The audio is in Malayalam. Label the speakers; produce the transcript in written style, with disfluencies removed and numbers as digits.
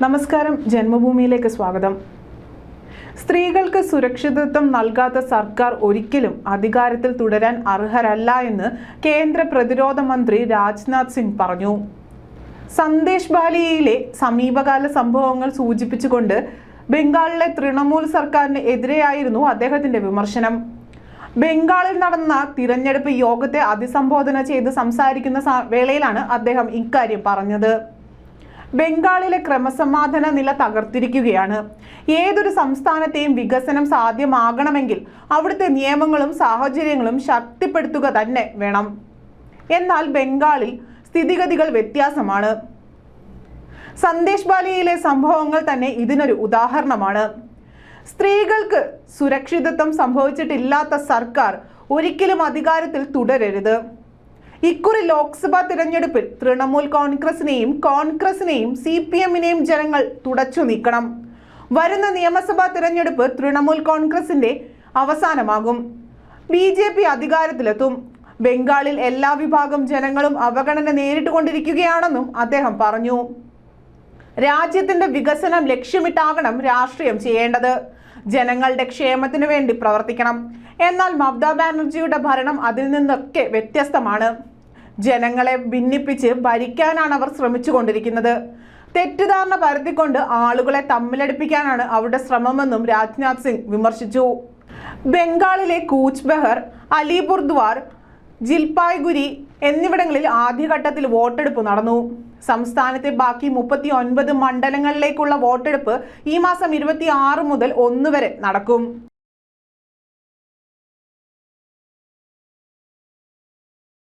Speaker 1: നമസ്കാരം, ജന്മഭൂമിയിലേക്ക് സ്വാഗതം. സ്ത്രീകൾക്ക് സുരക്ഷിതത്വം നൽകാത്ത സർക്കാർ ഒരിക്കലും അധികാരത്തിൽ തുടരാൻ അർഹരല്ല എന്ന് കേന്ദ്ര പ്രതിരോധ മന്ത്രി രാജ്നാഥ് സിംഗ് പറഞ്ഞു. സന്ദേശ് ബാലിയയിലെ സമീപകാല സംഭവങ്ങൾ സൂചിപ്പിച്ചുകൊണ്ട് ബംഗാളിലെ തൃണമൂൽ സർക്കാരിന് എതിരെയായിരുന്നു അദ്ദേഹത്തിന്റെ വിമർശനം. ബംഗാളിൽ നടന്ന തിരഞ്ഞെടുപ്പ് യോഗത്തെ അഭിസംബോധന ചെയ്ത് സംസാരിക്കുന്ന വേളയിലാണ് അദ്ദേഹം ഇക്കാര്യം പറഞ്ഞത്. ബംഗാളിലെ ക്രമസമാധാന നില തകർത്തിരിക്കുകയാണ്. ഏതൊരു സംസ്ഥാനത്തെയും വികസനം സാധ്യമാകണമെങ്കിൽ അവിടുത്തെ നിയമങ്ങളും സാഹചര്യങ്ങളും ശക്തിപ്പെടുത്തുക തന്നെ വേണം. എന്നാൽ ബംഗാളിൽ സ്ഥിതിഗതികൾ വ്യത്യാസമാണ്. സന്ദേശ് ബാലിയയിലെ സംഭവങ്ങൾ തന്നെ ഇതിനൊരു ഉദാഹരണമാണ്. സ്ത്രീകൾക്ക് സുരക്ഷിതത്വം സംഭവിച്ചിട്ടില്ലാത്ത സർക്കാർ ഒരിക്കലും അധികാരത്തിൽ തുടരരുത്. ഇക്കുറി ലോക്സഭാ തിരഞ്ഞെടുപ്പിൽ തൃണമൂൽ കോൺഗ്രസിനെയും CPM-നെയും ജനങ്ങൾ തുടച്ചു നീക്കണം. വരുന്ന നിയമസഭാ തിരഞ്ഞെടുപ്പ് തൃണമൂൽ കോൺഗ്രസിന്റെ അവസാനമാകും. BJP അധികാരത്തിലെത്തും. ബംഗാളിൽ എല്ലാ വിഭാഗം ജനങ്ങളും അവഗണന നേരിട്ടുകൊണ്ടിരിക്കുകയാണെന്നും അദ്ദേഹം പറഞ്ഞു. രാജ്യത്തിന്റെ വികസനം ലക്ഷ്യമിട്ടാകണം രാഷ്ട്രീയം ചെയ്യേണ്ടത്. ജനങ്ങളുടെ ക്ഷേമത്തിനു വേണ്ടി പ്രവർത്തിക്കണം. എന്നാൽ മമതാ ബാനർജിയുടെ ഭരണം അതിൽ നിന്നൊക്കെ വ്യത്യസ്തമാണ്. ജനങ്ങളെ ഭിന്നിപ്പിച്ച് ഭരിക്കാനാണ് അവർ ശ്രമിച്ചുകൊണ്ടിരിക്കുന്നത്. തെറ്റിദ്ധാരണ പരത്തിക്കൊണ്ട് ആളുകളെ തമ്മിലടിപ്പിക്കാനാണ് അവരുടെ ശ്രമമെന്നും രാജ്നാഥ് സിംഗ് വിമർശിച്ചു. ബംഗാളിലെ കൂച്ച് ബെഹർ, അലിപുർദ്വാർ, ജിൽപായ്ഗുരി എന്നിവിടങ്ങളിൽ ആദ്യഘട്ടത്തിൽ വോട്ടെടുപ്പ് നടന്നു. സംസ്ഥാനത്തെ ബാക്കി 39 മണ്ഡലങ്ങളിലേക്കുള്ള വോട്ടെടുപ്പ് ഈ മാസം 26 മുതൽ 1 വരെ നടക്കും.